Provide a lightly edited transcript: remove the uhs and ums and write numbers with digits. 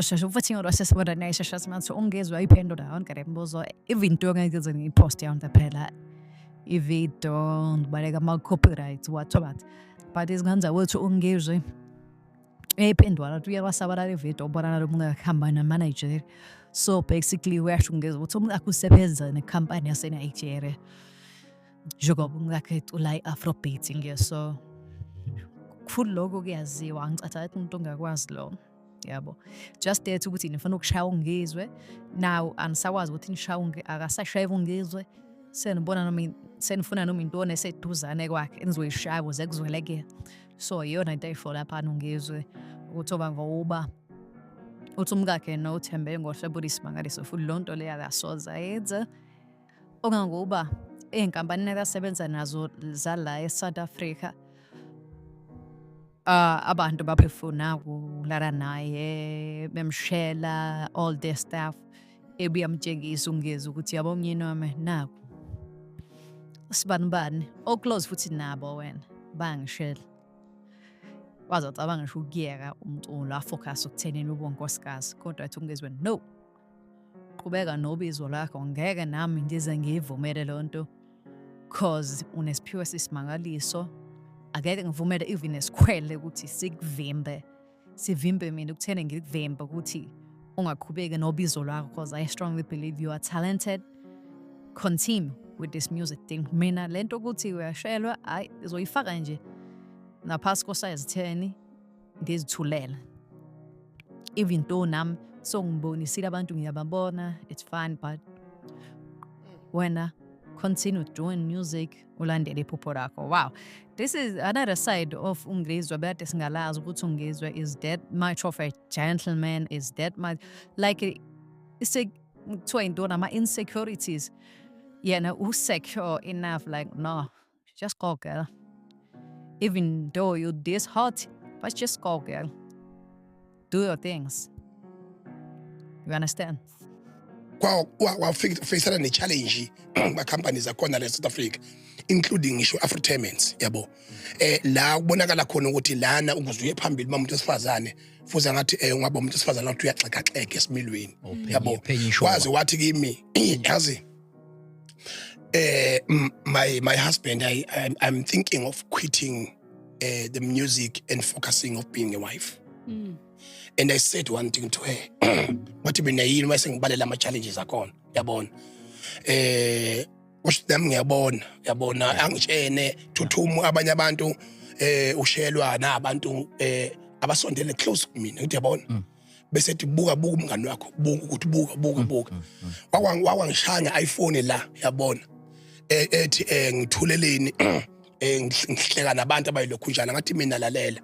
shasha futhi ngodwa sesibona naye shasha simathi ungezwe iphendula yonke le mibuzo ivinto ngeke ngiyipost yonke phela ivideo ndibaleka ama-copyright what but izingane wethu ungezwe ephendula uyawasabalala ivideo ubona lo muntu akuhamba na-manager so basically uyasho ungezwe ukuthi umuntu akusebenza nekhampani yase-Nigeria njengoba umkakhe ula i-afrobeat nge so kukhulu lokho kuyaziwa angicatha umuntu ongakwazi lo yabo just that ukuthi nifuna ukushaya ungizwe now anisakwazi ukuthi nishaya akasashaya ungizwe senibona noma senifuna noma into oneseduzane kwakhe enizoyishaya ukuze kuzweleke so iyona into ayifo lapha ungizwe ukuthi oba ngoba uthi umkakhe nothembe ngohlobo lisimangaliso futhi lonto leya akasoza yenza ongangoba inkampani nekasebenza nazo zala eSouth Africa abantu baphefuna ukulala naye bemshela all the stuff ebuyamtshengisa ungeza ukuthi yabo umnyeni wami naku sibanibani oclose futhi nabo wena bangishela wazocabanga ngisho ukuyeka umuntu la focus ukuthenini ubonkosikazi kodwa athi ungezwe no qhubeka nobizo lakho ngeke nami ndize ngivumele lonto cause unesiphiwe sisimangaliso akeke ngivumele even esikhwele ukuthi sivimbe mina ukuthene ngikuvimba ukuthi ungaqhubeki nobizo lakho cause I strongly believe you are talented. Continue with this music thing. Mina lento ukuthi uyashelwa hayi izoyifaka nje naphasi ko-size 10 ngizithulela even though nami songibonisile abantu ngiyababona it's fine but wena continue doing music ulandele iphupho lakho. Wow, this is another side of Ungizwe bekade singalazi ukuthi Ungizwe is that much of a gentleman, is that much like kuthiwa intoni ama-insecurities yena usecure enough like no just go girl even though you're this hot but just go girl do your things, you understand? Wafacana ne-challenge ba-companies akhona la South Africa including ngisho Afrotainment yabo la kubonakala khona ukuthi lana ukuzuye phambili umuntu wesifazane futhi ngathi ungaba umuntu wesifazane ukuthi uyaxeka esimilweni yabo wazi wathi kimi yazi my husband I'm thinking of quitting the music and focusing of being a wife. And I said one thing to her, wathi mina yini mase ngibalela ama-challenges akhona yabona kusho nami ngiyabona angitshene thuthumu abanye abantu ushelwa nabantu abasondele close kumina ngithi yabona bese ethi buka umngani wakho buka ukuthi buka wangishaya nge-iPhone la yabona ethi ngithuleleni ngihleka nabantu abayilokhu njalo ngathi mina lalela